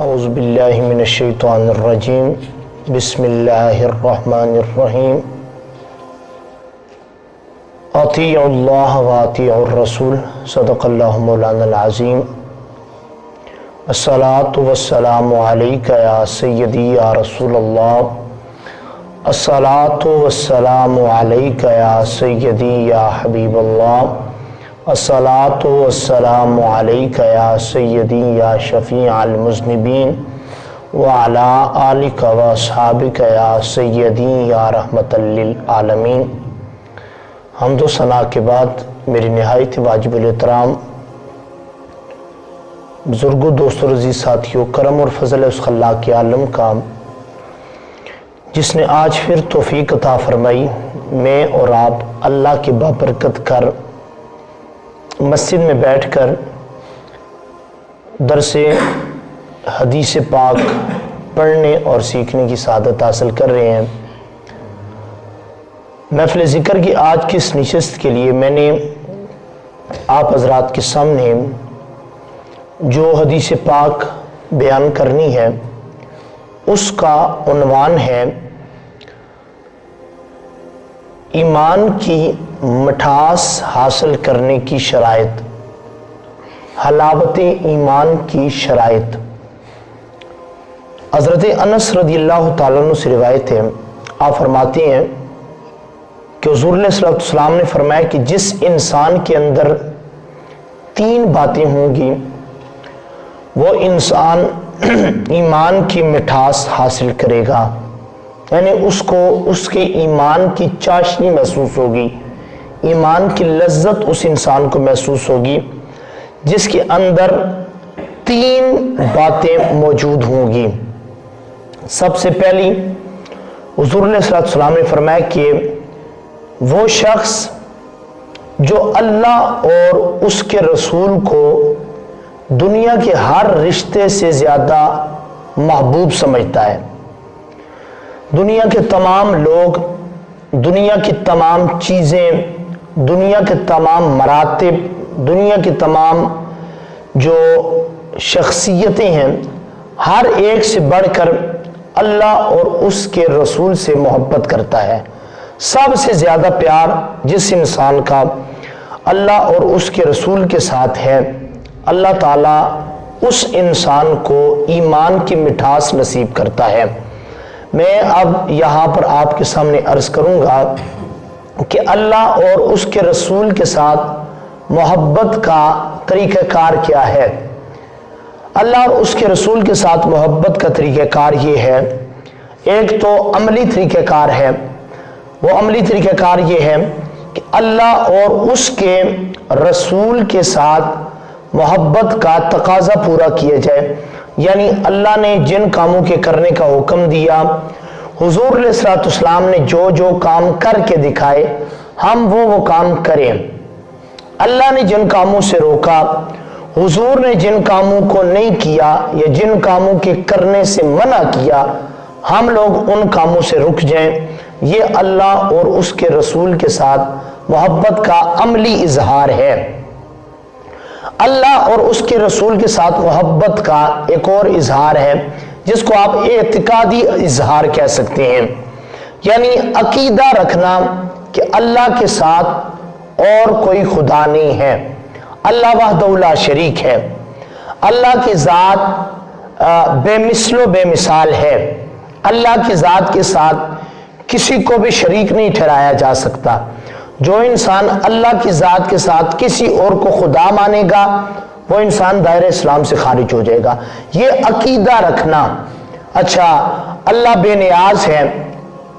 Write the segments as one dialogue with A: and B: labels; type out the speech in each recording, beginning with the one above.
A: اعوذ باللہ من الشیطان الرجیم بسم اللہ الرحمن الرحیم اطیعوا اللہ و اطیعوا الرسول صدق اللہ مولانا العظیم الصلاۃ والسلام علیک یا سیدی یا رسول اللہ الصلاۃ والسلام علیک یا سیدی یا حبیب اللہ الصلاۃ والسلام علیک یا سیدی یا شفیع المذنبین وعلی آلک و اصحابک یا سیدی یا رحمت للعالمین۔ حمد و ثنا کے بعد میری نہایت واجب الاحترام بزرگوں، دوستوں، عزیز ساتھیوں، کرم اور فضل اس خلاق کے عالم کا جس نے آج پھر توفیق عطا فرمائی میں اور آپ اللہ کے بابرکت کر مسجد میں بیٹھ کر درس حدیث پاک پڑھنے اور سیکھنے کی سعادت حاصل کر رہے ہیں۔ محفل ذکر کی آج کی اس نشست کے لیے میں نے آپ حضرات کے سامنے جو حدیث پاک بیان کرنی ہے اس کا عنوان ہے ایمان کی مٹھاس حاصل کرنے کی شرائط، حلاوت ایمان کی شرائط۔ حضرت انس رضی اللہ تعالیٰ عنہ سے روایت ہے، آپ فرماتے ہیں کہ حضور علیہ السلام نے فرمایا کہ جس انسان کے اندر تین باتیں ہوں گی وہ انسان ایمان کی مٹھاس حاصل کرے گا، یعنی اس کو اس کے ایمان کی چاشنی محسوس ہوگی، ایمان کی لذت اس انسان کو محسوس ہوگی جس کے اندر تین باتیں موجود ہوں گی۔ سب سے پہلی حضور علیہ السلام نے فرمایا کہ وہ شخص جو اللہ اور اس کے رسول کو دنیا کے ہر رشتے سے زیادہ محبوب سمجھتا ہے، دنیا کے تمام لوگ، دنیا کی تمام چیزیں، دنیا کے تمام مراتب، دنیا کی تمام جو شخصیتیں ہیں، ہر ایک سے بڑھ کر اللہ اور اس کے رسول سے محبت کرتا ہے۔ سب سے زیادہ پیار جس انسان کا اللہ اور اس کے رسول کے ساتھ ہے، اللہ تعالیٰ اس انسان کو ایمان کی مٹھاس نصیب کرتا ہے۔ میں اب یہاں پر آپ کے سامنے عرض کروں گا کہ اللہ اور اس کے رسول کے ساتھ محبت کا طریقہ کار کیا ہے۔ اللہ اور اس کے رسول کے ساتھ محبت کا طریقہ کار یہ ہے، ایک تو عملی طریقہ کار ہے۔ وہ عملی طریقہ کار یہ ہے کہ اللہ اور اس کے رسول کے ساتھ محبت کا تقاضا پورا کیا جائے، یعنی اللہ نے جن کاموں کے کرنے کا حکم دیا، حضور علیہ السلام نے جو جو کام کر کے دکھائے، ہم وہ کام کریں۔ اللہ نے جن کاموں سے روکا، حضور نے جن کاموں کو نہیں کیا یا جن کاموں کے کرنے سے منع کیا، ہم لوگ ان کاموں سے رک جائیں۔ یہ اللہ اور اس کے رسول کے ساتھ محبت کا عملی اظہار ہے۔ اللہ اور اس کے رسول کے ساتھ محبت کا ایک اور اظہار ہے جس کو آپ اعتقادی اظہار کہہ سکتے ہیں، یعنی عقیدہ رکھنا کہ اللہ کے ساتھ اور کوئی خدا نہیں ہے، اللہ وحدہ لا شریک ہے، اللہ کی ذات بے مثل و بے مثال ہے، اللہ کی ذات کے ساتھ کسی کو بھی شریک نہیں ٹھہرایا جا سکتا۔ جو انسان اللہ کی ذات کے ساتھ کسی اور کو خدا مانے گا وہ انسان دائرہ اسلام سے خارج ہو جائے گا۔ یہ عقیدہ رکھنا، اچھا اللہ بے نیاز ہے،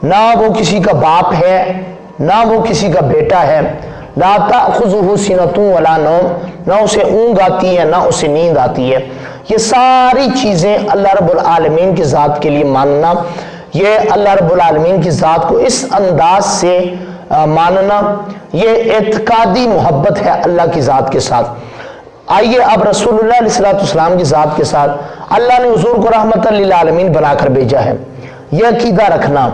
A: نہ وہ کسی کا باپ ہے نہ وہ کسی کا بیٹا ہے، لا تأخذہ سنۃ ولا نوم، نہ اسے اونگ آتی ہے نہ اسے نیند آتی ہے۔ یہ ساری چیزیں اللہ رب العالمین کی ذات کے لیے ماننا، یہ اللہ رب العالمین کی ذات کو اس انداز سے ماننا، یہ اعتقادی محبت ہے اللہ کی ذات کے ساتھ۔ آئیے اب رسول اللہ علیہ السلام کی ذات کے ساتھ اللہ نے حضور کو رحمت للعالمین بنا کر بھیجا ہے، یہ عقیدہ رکھنا۔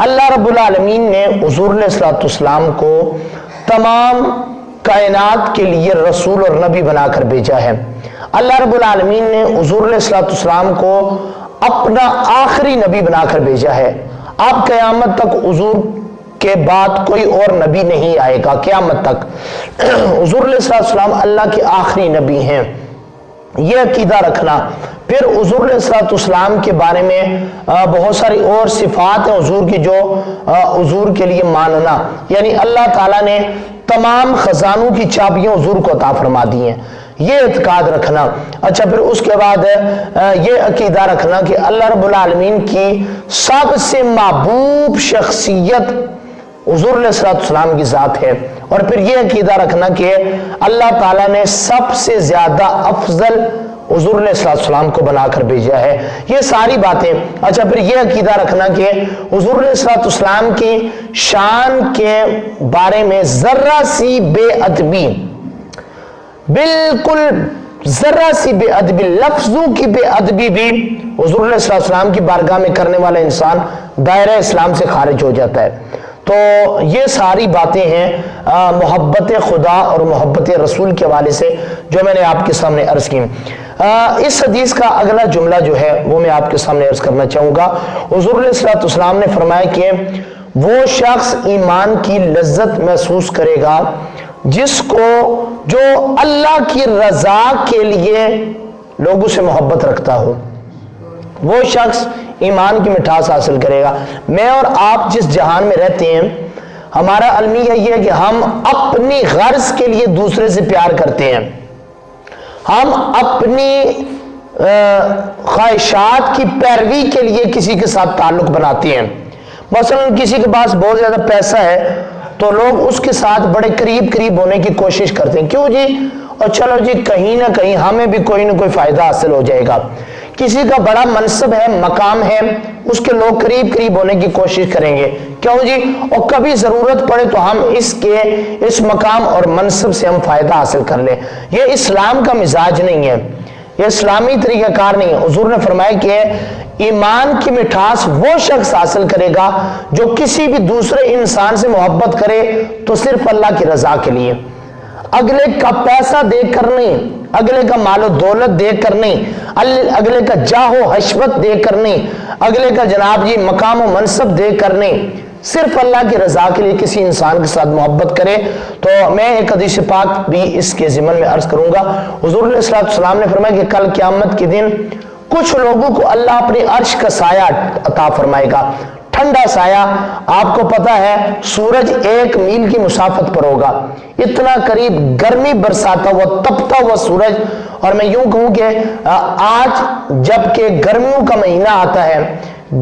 A: اللہ رب العالمین نے حضور علیہ السلام کو تمام کائنات کے لیے رسول اور نبی بنا کر بھیجا ہے۔ اللہ رب العالمین نے حضور علیہ الصلوۃ والسلام کو اپنا آخری نبی بنا کر بھیجا ہے. اب قیامت تک حضور کے بعد کوئی اور نبی نہیں آئے گا قیامت تک. حضور علیہ الصلوۃ والسلام اللہ کے آخری نبی ہیں، یہ عقیدہ رکھنا. پھر حضور علیہ الصلوۃ والسلام کے بارے میں بہت ساری اور صفات ہیں حضور کی جو حضور کے لیے ماننا، یعنی اللہ تعالیٰ نے تمام خزانوں کی چابیاں حضور کو عطا فرما دی ہیں، یہ اعتقاد رکھنا. اچھا پھر اس کے بعد یہ عقیدہ رکھنا کہ اللہ رب العالمین کی سب سے محبوب شخصیت حضور علیہ الصلوۃ والسلام کی ذات ہے. اور پھر یہ عقیدہ رکھنا کہ اللہ تعالیٰ نے سب سے زیادہ افضل حضور علیہ الصلوۃ والسلام کو بنا کر بھیجا ہے، یہ ساری باتیں. اچھا پھر یہ عقیدہ رکھنا کہ حضور علیہ الصلوۃ والسلام کی شان کے بارے میں ذرہ سی بے ادبی، بالکل ذرہ سی بے ادبی، لفظوں کی بے ادبی بھی حضور علیہ الصلوۃ والسلام کی بارگاہ میں کرنے والا انسان دائرہ اسلام سے خارج ہو جاتا ہے. تو یہ ساری باتیں ہیں محبت خدا اور محبت رسول کے حوالے سے جو میں نے آپ کے سامنے عرض کی. اس حدیث کا اگلا جملہ جو ہے وہ میں آپ کے سامنے عرض کرنا چاہوں گا. حضور علیہ الصلوۃ والسلام نے فرمایا کہ وہ شخص ایمان کی لذت محسوس کرے گا جس کو جو اللہ کی رضا کے لیے لوگوں سے محبت رکھتا ہو، وہ شخص ایمان کی مٹھاس حاصل کرے گا. میں اور آپ جس جہان میں رہتے ہیں ہمارا المیہ یہ ہے کہ ہم اپنی غرض کے لیے دوسرے سے پیار کرتے ہیں، ہم اپنی خواہشات کی پیروی کے لیے کسی کے ساتھ تعلق بناتے ہیں. مثلا کسی کے پاس بہت زیادہ پیسہ ہے تو لوگ اس کے ساتھ بڑے قریب ہونے کی کوشش کرتے ہیں. کیوں جی؟ اور چلو جی کہیں نہ کہیں ہمیں بھی کوئی نہ کوئی فائدہ حاصل ہو جائے گا. کسی کا بڑا منصب ہے، مقام ہے، اس کے لوگ قریب ہونے کی کوشش کریں گے. کیوں جی؟ اور کبھی ضرورت پڑے تو ہم اس مقام اور منصب سے ہم فائدہ حاصل کر لیں. یہ اسلام کا مزاج نہیں ہے، یہ اسلامی طریقہ کار نہیں ہے. حضور نے فرمایا کہ ایمان کی مٹھاس وہ شخص حاصل کرے گا جو کسی بھی دوسرے انسان سے محبت کرے تو صرف اللہ کی رضا کے لیے، اگلے کا پیسہ دیکھ کر نہیں، اگلے کا مال و دولت دیکھ کر نہیں، اگلے کا جاہ و حشمت دیکھ کر نہیں، اگلے کا جناب جی مقام و منصب دیکھ کر نہیں، صرف اللہ کی رضا کے لیے کسی انسان کے ساتھ محبت کرے. تو میں ایک حدیث پاک بھی اس کے ضمن میں عرض کروں گا. حضور علیہ الصلوۃ والسلام نے فرمایا کہ کل قیامت کے دن کچھ لوگوں کو اللہ اپنی عرش کا سایہ عطا فرمائے گا، ٹھنڈا سایہ. آپ کو پتا ہے سورج 1 میل کی مسافت پر ہوگا، اتنا قریب گرمی برساتا ہوا تپتا ہوا سورج. اور میں یوں کہوں کہ آج جب کہ گرمیوں کا مہینہ آتا ہے،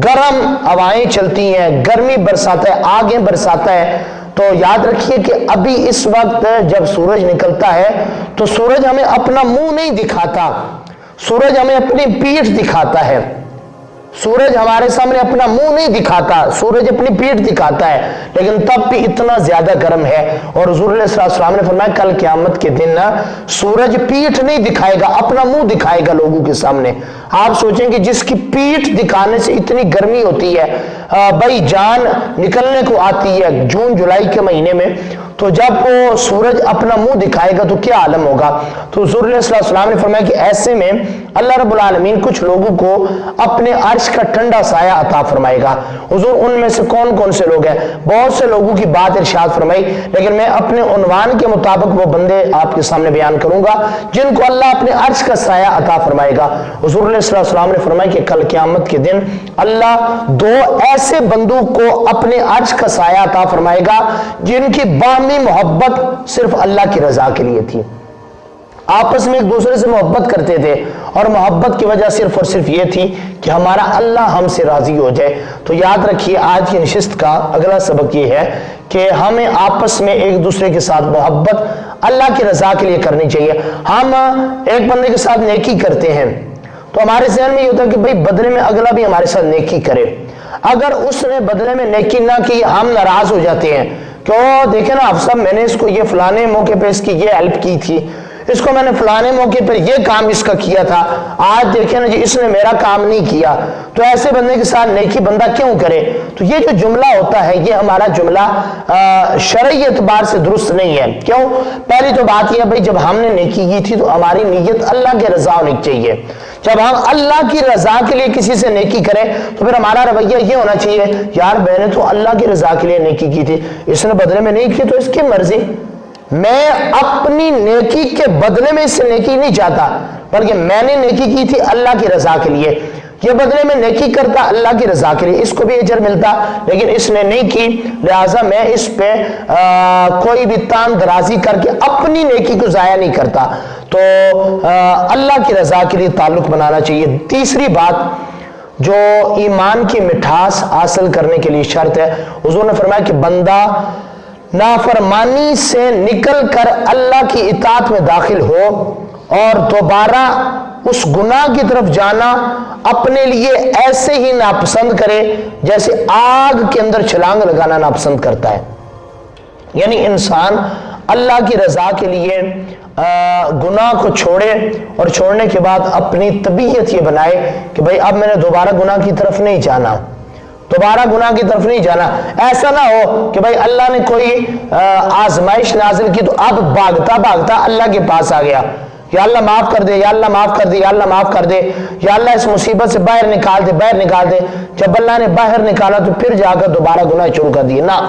A: گرم ہوائیں چلتی ہیں، گرمی برساتا ہے، آگیں برساتا ہے، تو یاد رکھیے کہ ابھی اس وقت جب سورج نکلتا ہے تو سورج ہمیں اپنا منہ نہیں دکھاتا، سورج ہمیں اپنی پیٹھ دکھاتا ہے. سورج ہمارے سامنے اپنا منہ نہیں دکھاتا، سورج اپنی پیٹھ دکھاتا ہے، لیکن تب بھی اتنا زیادہ گرم ہے. اور حضور علیہ السلام نے فرمایا کل قیامت کے دن سورج پیٹھ نہیں دکھائے گا، اپنا منہ دکھائے گا لوگوں کے سامنے. آپ سوچیں کہ جس کی پیٹھ دکھانے سے اتنی گرمی ہوتی ہے، بھائی جان نکلنے کو آتی ہے جون جولائی کے مہینے میں، تو جب وہ سورج اپنا منہ دکھائے گا تو کیا عالم ہوگا. تو حضور علیہ السلام نے فرمایا کہ ایسے میں اللہ رب العالمین کچھ لوگوں کو اپنے عرش کا ٹھنڈا سایہ عطا فرمائے گا. حضور ان میں سے کون سے لوگ ہیں؟ بہت سے لوگوں کی بات ارشاد فرمائی، لیکن میں اپنے عنوان کے مطابق وہ بندے آپ کے سامنے بیان کروں گا جن کو اللہ اپنے عرش کا سایہ عطا فرمائے گا. حضور علیہ السلام نے فرمایا کہ کل قیامت کے دن اللہ 2 ایسے بندوں کو اپنے عرش کا سایہ عطا فرمائے گا جن کی باہمی محبت صرف اللہ کی رضا کے لیے تھی، آپس میں ایک دوسرے سے محبت کرتے تھے، اور محبت کی وجہ صرف اور صرف یہ تھی کہ ہمارا اللہ ہم سے راضی ہو جائے. تو یاد رکھیے آج کی نشست کا اگلا سبق یہ ہے کہ ہمیں آپس میں ایک دوسرے کے ساتھ محبت اللہ کی رضا کے لیے کرنی چاہیے. ہم ایک بندے کے ساتھ نیکی کرتے ہیں تو ہمارے ذہن میں یہ ہوتا ہے کہ بھئی بدلے میں اگلا بھی ہمارے ساتھ نیکی کرے. اگر اس نے بدلے میں نیکی نہ کی ہم ناراض ہو جاتے ہیں کہ دیکھیں نا افسر میں نے اس کو یہ فلانے موقع پہ اس کی یہ ہیلپ کی تھی، اس کو میں نے فلانے موقع پر یہ کام اس کا کیا تھا، آج دیکھیں نا جی اس نے میرا کام نہیں کیا، تو ایسے بندے کے ساتھ نیکی بندہ کیوں کرے؟ تو یہ جو جملہ ہوتا ہے یہ ہمارا جملہ شرعی اعتبار سے درست نہیں ہے۔ کیوں؟ پہلی تو بات یہ ہے بھائی جب ہم نے نیکی کی تھی تو ہماری نیت اللہ کی رضا ہونی چاہیے۔ جب ہم اللہ کی رضا کے لیے کسی سے نیکی کریں تو پھر ہمارا رویہ یہ ہونا چاہیے یار میں نے تو اللہ کی رضا کے لیے نیکی کی تھی، اس نے بدلے میں نہیں کی تو اس کی مرضی، میں اپنی نیکی کے بدلے میں اس سے نیکی نہیں چاہتا، بلکہ میں نے نیکی کی تھی اللہ کی رضا کے لیے، یہ بدلے میں نیکی کرتا اللہ کی رضا کے لیے، اس کو بھی اجر ملتا، لیکن اس نے نہیں کی لہٰذا میں اس پہ کوئی بھی تان درازی کر کے اپنی نیکی کو ضائع نہیں کرتا۔ تو اللہ کی رضا کے لیے تعلق بنانا چاہیے۔ تیسری بات جو ایمان کی مٹھاس حاصل کرنے کے لیے شرط ہے، حضور نے فرمایا کہ بندہ نافرمانی سے نکل کر اللہ کی اطاعت میں داخل ہو اور دوبارہ اس گناہ کی طرف جانا اپنے لیے ایسے ہی ناپسند کرے جیسے آگ کے اندر چھلانگ لگانا ناپسند کرتا ہے۔ یعنی انسان اللہ کی رضا کے لیے گناہ کو چھوڑے اور چھوڑنے کے بعد اپنی طبیعت یہ بنائے کہ بھئی اب میں نے دوبارہ گناہ کی طرف نہیں جانا، دوبارہ گناہ کی طرف نہیں جانا۔ ایسا نہ ہو کہ بھئی اللہ نے کوئی آزمائش نازل کی تو اب بھاگتا بھاگتا اللہ کے پاس آ گیا، یا اللہ معاف کر دے، یا اللہ معاف کر دے، یا اللہ معاف کر دے، یا اللہ اس مصیبت سے باہر نکال دے، باہر نکال دے۔ جب اللہ نے باہر نکالا تو پھر جا کر دوبارہ گناہ شروع کر دیے، نہ،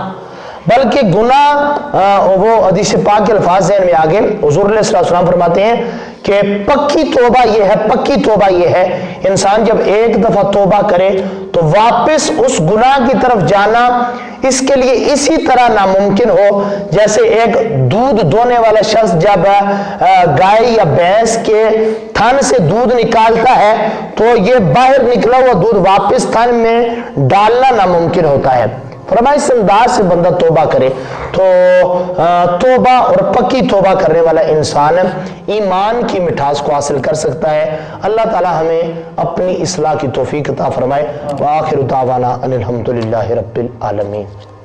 A: بلکہ گناہ وہ حدیث پاک کے الفاظ ذہن میں آگے حضور علیہ السلام فرماتے ہیں کہ پکی توبہ یہ ہے، پکی توبہ یہ ہے، انسان جب ایک دفعہ توبہ کرے تو واپس اس گناہ کی طرف جانا اس کے لیے اسی طرح ناممکن ہو جیسے ایک دودھ دھونے والا شخص جب گائے یا بھینس کے تھن سے دودھ نکالتا ہے تو یہ باہر نکلا ہوا دودھ واپس تھن میں ڈالنا ناممکن ہوتا ہے۔ فرمایا اس انداز سے بندہ توبہ کرے تو توبہ اور پکی توبہ کرنے والا انسان ایمان کی مٹھاس کو حاصل کر سکتا ہے۔ اللہ تعالی ہمیں اپنی اصلاح کی توفیق عطا فرمائے۔ وآخر دعوانا ان الحمد للہ رب العالمین۔